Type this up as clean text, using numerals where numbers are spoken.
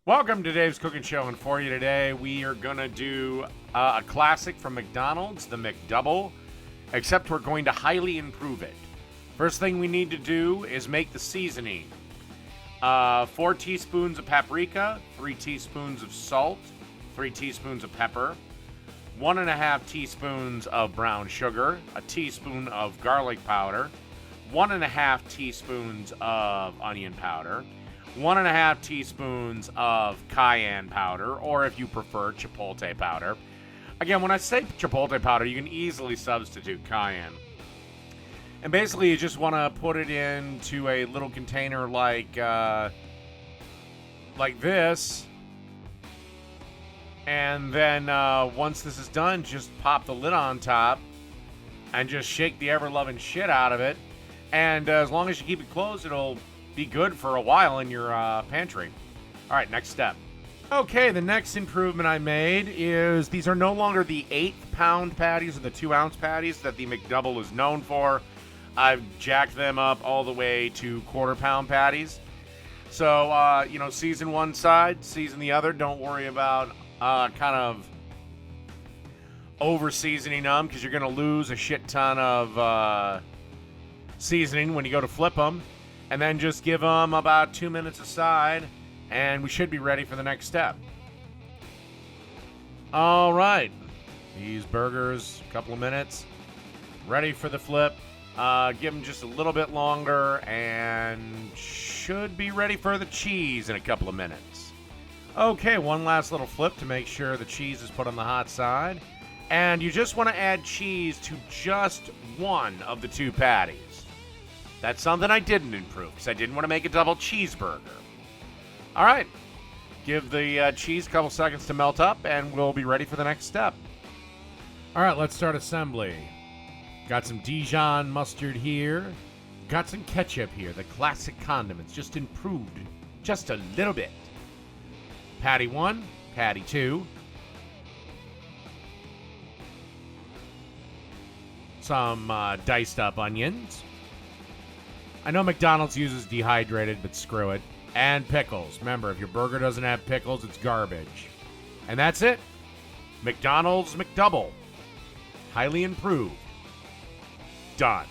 Welcome to Dave's Cooking Show, and for you today, we are going to do a classic from McDonald's, the McDouble, except we're going to highly improve it. First thing we need to do is make the seasoning. 4 teaspoons of paprika, 3 teaspoons of salt, 3 teaspoons of pepper, 1.5 teaspoons of brown sugar, a teaspoon of garlic powder, 1.5 teaspoons of onion powder, 1.5 teaspoons of cayenne powder, or if you prefer, chipotle powder. Again, when I say chipotle powder, you can easily substitute cayenne. And basically, you just want to put it into a little container like this. And then once this is done, just pop the lid on top and just shake the ever-loving shit out of it. And as long as you keep it closed, it'll be good for a while in your pantry. All right, next step. Okay, the next improvement I made is these are no longer the 8-pound patties or the 2-ounce patties that the McDouble is known for. I've jacked them up all the way to 1/4-pound patties. So, season one side, season the other. Don't worry about kind of over-seasoning them because you're going to lose a shit ton of seasoning when you go to flip them. And then just give them about 2 minutes aside, and we should be ready for the next step. All right. These burgers, a couple of minutes, ready for the flip. Give them just a little bit longer, and should be ready for the cheese in a couple of minutes. Okay, one last little flip to make sure the cheese is put on the hot side. And you just want to add cheese to just one of the 2 patties. That's something I didn't improve because I didn't want to make a double cheeseburger. All right. Give the cheese a couple seconds to melt up, and we'll be ready for the next step. All right, let's start assembly. Got some Dijon mustard here. Got some ketchup here, the classic condiments, just improved just a little bit. Patty 1, patty 2. Some diced up onions. I know McDonald's uses dehydrated, but screw it. And pickles. Remember, if your burger doesn't have pickles, it's garbage. And that's it. McDonald's McDouble. Highly improved. Done.